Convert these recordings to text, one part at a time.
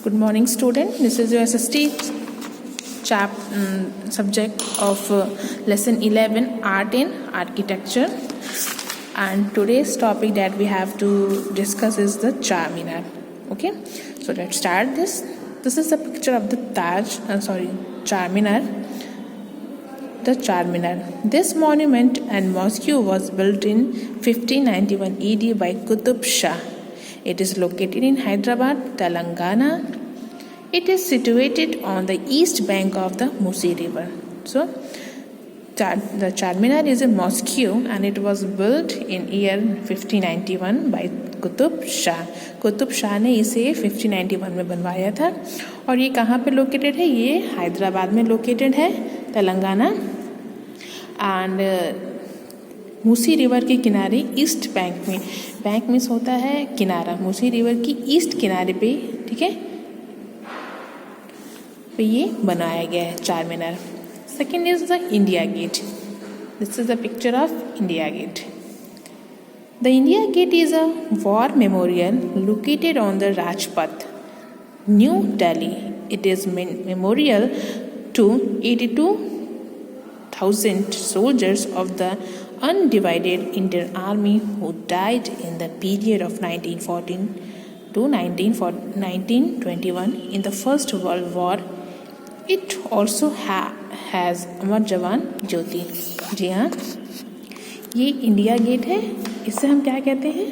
Good morning, student. This is your SST subject of lesson 11, Art in Architecture. And today's topic that we have to discuss is the Charminar. Okay, so let's start this. This is a picture of the Charminar. The Charminar. This monument and mosque was built in 1591 AD by Qutb Shah. It is located in Hyderabad, Telangana. It is situated on the east bank of the Musi River. So, the Charminar is a mosque and it was built in year 1591 by Qutub Shah. Qutub Shah ने इसे 1591 में बनवाया था. और ये कहाँ पे located है? ये हैदराबाद में लोकेटेड है, तेलंगाना. एंड मूसी रिवर के किनारे ईस्ट बैंक में, बैंक मीन्स होता है किनारा, मूसी रिवर की ईस्ट किनारे पे, ठीक है, पे ये बनाया गया है Charminar. Second is the India Gate. This is the picture of India Gate. The India Gate is a war memorial located on the Rajpath, New Delhi. It is memorial to 82,000 soldiers of the undivided Indian Army who died in the period of 1914 to 1921 in the First World War. It also has अमर जवान ज्योति. जी हाँ, ये India gate है. इसे हम क्या कहते हैं?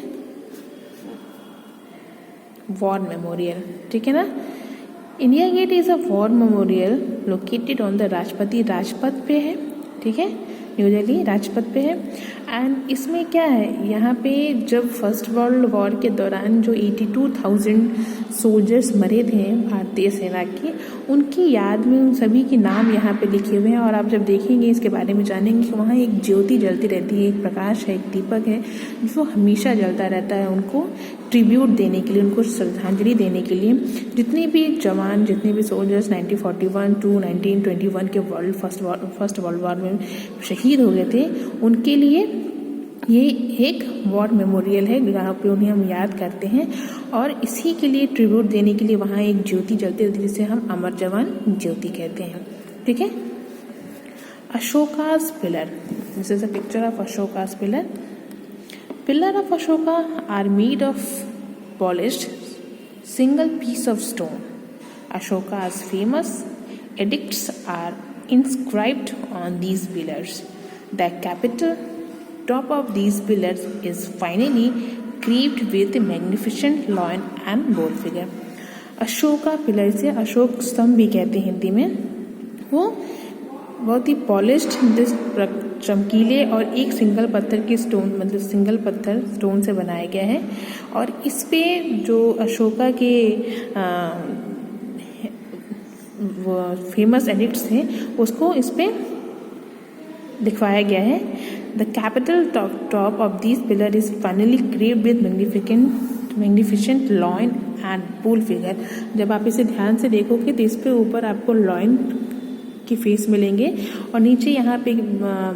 War memorial. ठीक है ना. India Gate is a war memorial located on the Rajpath पे है. ठीक है, न्यू दिल्ली राजपथ पे है. एंड इसमें क्या है, यहाँ पे जब फर्स्ट वर्ल्ड वॉर के दौरान जो 82,000 सोल्जर्स मरे थे भारतीय सेना के, उनकी याद में उन सभी के नाम यहाँ पे लिखे हुए हैं. और आप जब देखेंगे इसके बारे में जानेंगे कि वहाँ एक ज्योति जलती रहती है, एक प्रकाश है, एक दीपक है जो हमेशा जलता रहता है, उनको ट्रिब्यूट देने के लिए, उनको श्रद्धांजलि देने के लिए. जितने भी जवान, जितने भी सोल्जर्स 1941 टू 1921 के फर्स्ट वर्ल्ड वॉर में शहीद हो गए थे, उनके लिए ये एक वॉर मेमोरियल है जहाँ पे उन्हें हम याद करते हैं. और इसी के लिए ट्रिब्यूट देने के लिए वहाँ एक ज्योति जलती है जिसे हम अमर जवान ज्योति कहते हैं. ठीक है. Ashoka's pillar. This is a picture of Ashoka's pillar. Pillar of Ashoka are made of polished single piece of stone. Ashoka's famous edicts are inscribed on these pillars. The capital top of these pillars is finally carved with a magnificent lion and bull figure. Ashoka pillar से अशोक स्तंभ भी कहते हैं हिंदी में. वो बहुत ही polished, चमकीले और एक सिंगल पत्थर की स्टोन, मतलब सिंगल पत्थर स्टोन से बनाया गया है. और इस पे जो अशोका के फेमस एडिक्ट्स हैं उसको इस पे दिखवाया गया है. The capital top of this pillar is finally craved with magnificent lion and bull figure. जब आप इसे ध्यान से देखोगे तो इस पे ऊपर आपको लॉयन की फेस मिलेंगे और नीचे यहाँ पे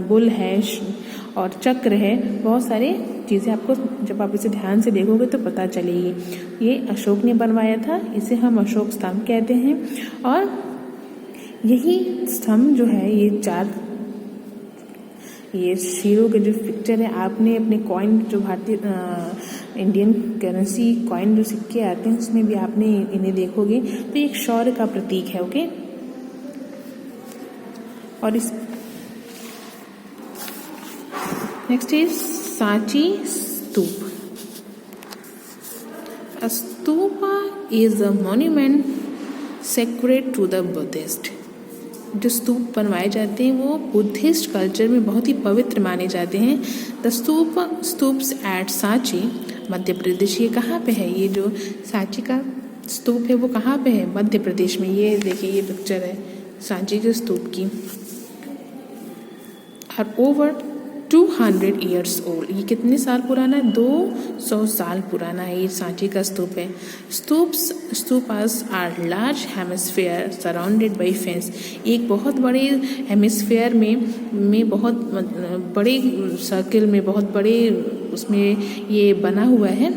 बुल है और चक्र है. बहुत सारे चीज़ें आपको जब आप इसे ध्यान से देखोगे तो पता चलेगी. ये अशोक ने बनवाया था. इसे हम अशोक स्तंभ कहते हैं. और यही स्तंभ जो है, ये शीरों के जो पिक्चर है, आपने अपने कॉइन, जो भारतीय इंडियन करेंसी कॉइन जो सिक्के आते हैं उसमें भी आपने इन्हें देखोगे तो एक शौर्य का प्रतीक है. ओके. और इस next is Sanchi stupa. A stupa is a monument sacred to the Buddhist. जो स्तूप बनवाए जाते हैं वो बुद्धिस्ट कल्चर में बहुत ही पवित्र माने जाते हैं. The stupas eight Sanchi, Madhya Pradesh. ये कहाँ पे है? ये जो सांची का स्तूप है वो कहाँ पे है? मध्य प्रदेश में. ये देखिए, ये पिक्चर है सांची के स्तूप की. Are over 200 years old. ये कितने साल पुराना है? 200 साल पुराना है ये सांची का स्तूप है. Stupas are large hemisphere surrounded by fence. एक बहुत बड़े हेमिस्फीयर में बहुत बड़े सर्किल में, बहुत बड़े उसमें ये बना हुआ है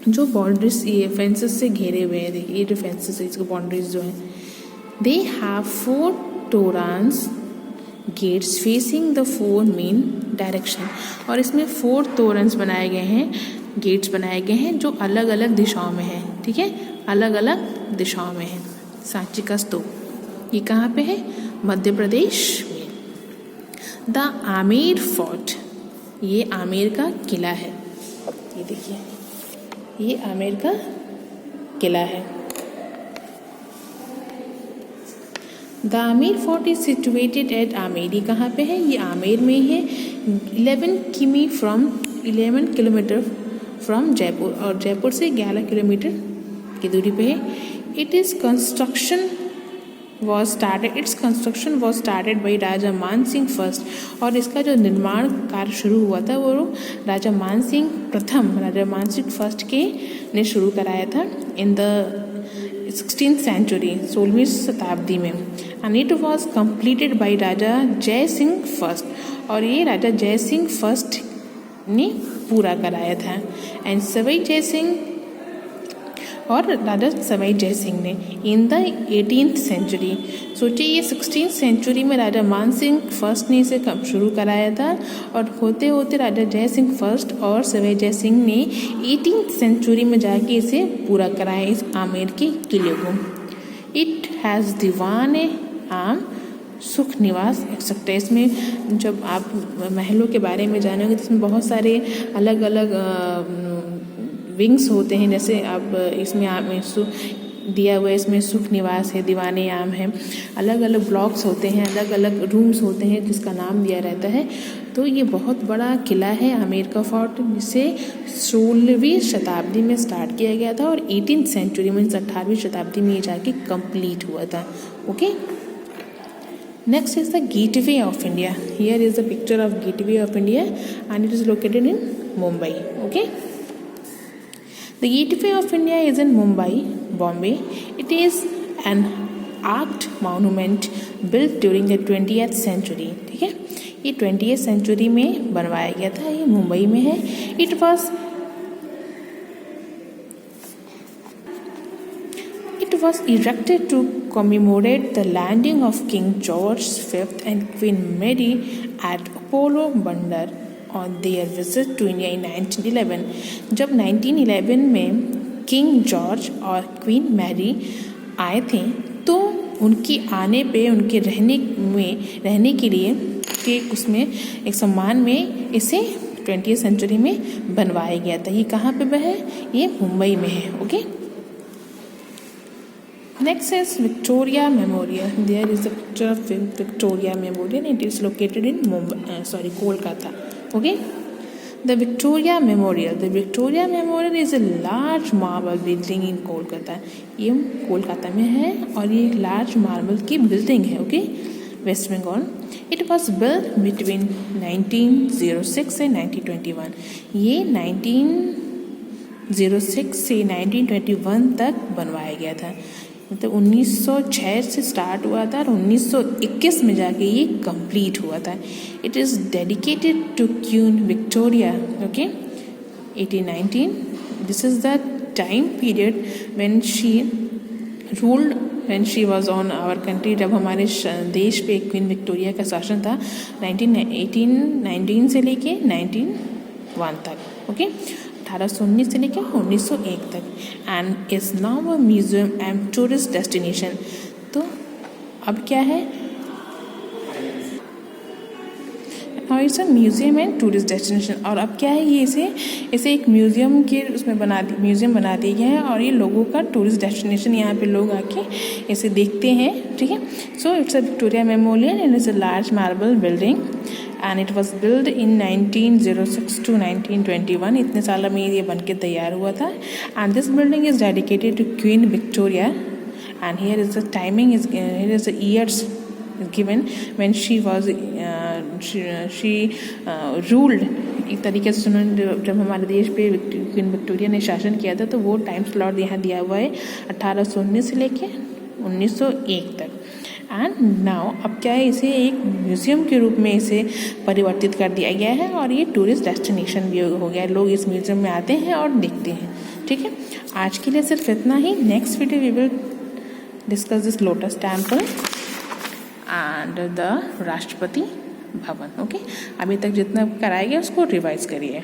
जो बाउंड्रीज ये फेंसेस से घेरे हुए हैं, देखिए ये जो फेंसेस है इसको बाउंड्रीज जो हैं, they have 4 toranas gates facing the 4 main direction. और इसमें 4 तोरन्स बनाए गए हैं, गेट्स बनाए गए हैं जो अलग अलग दिशाओं में हैं, ठीक है, अलग अलग दिशाओं में हैं। सांची का स्तूप ये कहाँ पे है? मध्य प्रदेश में। द आमेर फोर्ट, ये आमेर का किला है, ये देखिए ये आमेर का किला है। The Amer fort is situated at Amer, ये कहाँ पे है? ये आमेर में ही है। 11 किलोमीटर फ्रॉम जयपुर, और जयपुर से 11 किलोमीटर की दूरी पे है। Its construction was started by Raja Man Singh first, और इसका जो निर्माण कार्य शुरू हुआ था वो राजा मान सिंह प्रथम, राजा मान सिंह फर्स्ट के ने शुरू कराया था इन द 16th सेंचुरी, 16वीं शताब्दी में। And it was completed by Raja Jai Singh first, और ये राजा जय सिंह फर्स्ट ने पूरा कराया था। एंड सवाई जय सिंह और राजा सवाई जय सिंह ने इन द 18th सेंचुरी। सोचिए ये 16th सेंचुरी में राजा मान सिंह फर्स्ट ने इसे कब शुरू कराया था, और होते होते राजा जय सिंह फर्स्ट और सवाई जय सिंह ने 18th सेंचुरी में जाके इसे पूरा कराया, इस आमेर के किले को। इट हैज़ दीवान आम सुख निवास एक्सेप्ट। इसमें जब आप महलों के बारे में जानेंगे तो इसमें बहुत सारे अलग अलग विंग्स होते हैं, जैसे आप इसमें आप दिया हुआ है, इसमें सुख निवास है, दीवाने आम है, अलग अलग ब्लॉक्स होते हैं, अलग अलग रूम्स होते हैं जिसका नाम दिया रहता है। तो ये बहुत बड़ा किला है आमेर का फोर्ट, जिसे 16वीं शताब्दी में स्टार्ट किया गया था और 18th सेंचुरी में 18वीं शताब्दी में ये जाके कंप्लीट हुआ था। Okay, next is the gateway of India. Here is the picture of gateway of India and it is located in Mumbai. Okay, the Gateway of India is in Mumbai, Bombay. It is an arched monument built during the 20th century. ठीक है, ये 20th century में बनवाया गया था, ये मुंबई में है। It was erected to commemorate the landing of King George V and Queen Mary at Apollo Bandar on their visit to India in 1911। जब 1911 में किंग जॉर्ज और क्वीन मैरी आए थे तो उनके आने पे उनके रहने के लिए के उसमें एक सम्मान में इसे 20th सेंचुरी में बनवाया गया था। ये कहाँ पे है? ये मुंबई में है। Okay, next is Victoria Memorial. There is a picture of Victoria Memorial, it is located in Kolkata. Okay, the Victoria Memorial. The Victoria Memorial is a large marble building in Kolkata. ये कोलकाता में है और ये लार्ज मार्बल की building है। Okay, West Bengal. It was built between 1906 से 1921। ये 1906 से 1921 तक बनवाया गया था, मतलब 1906 से स्टार्ट हुआ था और 1921 में जाके ये कंप्लीट हुआ था। It is dedicated to Queen Victoria. Okay, 1819। This is the time period when she ruled, when she was on our country, जब हमारे देश पे क्वीन विक्टोरिया का शासन था 1819 से लेके 1901 तक। ओके, 1819 से लेकर 1901 तक। And is now a museum and tourist destination. तो अब क्या है? It's a museum and tourist destination. और अब क्या है? ये इसे एक म्यूजियम के उसमें म्यूजियम बना दिया गया है और ये लोगों का टूरिस्ट डेस्टिनेशन, यहाँ पे लोग आके इसे देखते हैं। ठीक है, so it's a Victoria memorial and it's a large marble building and it was build in 1906 to 1921। इतने साल में ये बन के तैयार हुआ था। And this building is dedicated to Queen Victoria and here is the timing is here is the years given when she ruled। एक तरीके से उन्होंने जब हमारे देश पे क्वीन विक्टोरिया ने शासन किया था तो वो टाइम स्लॉट यहाँ दिया हुआ है 1819 से लेके 1901 तक। एंड नाउ अब क्या है? इसे एक म्यूज़ियम के रूप में इसे परिवर्तित कर दिया गया है और ये टूरिस्ट डेस्टिनेशन भी हो गया है। लोग इस म्यूज़ियम में आते हैं और देखते हैं। ठीक है, आज के लिए सिर्फ इतना ही। Next video we will discuss this lotus temple and the Rashtrapati Bhavan. Okay, अभी तक जितना कराया गया उसको रिवाइज करिए।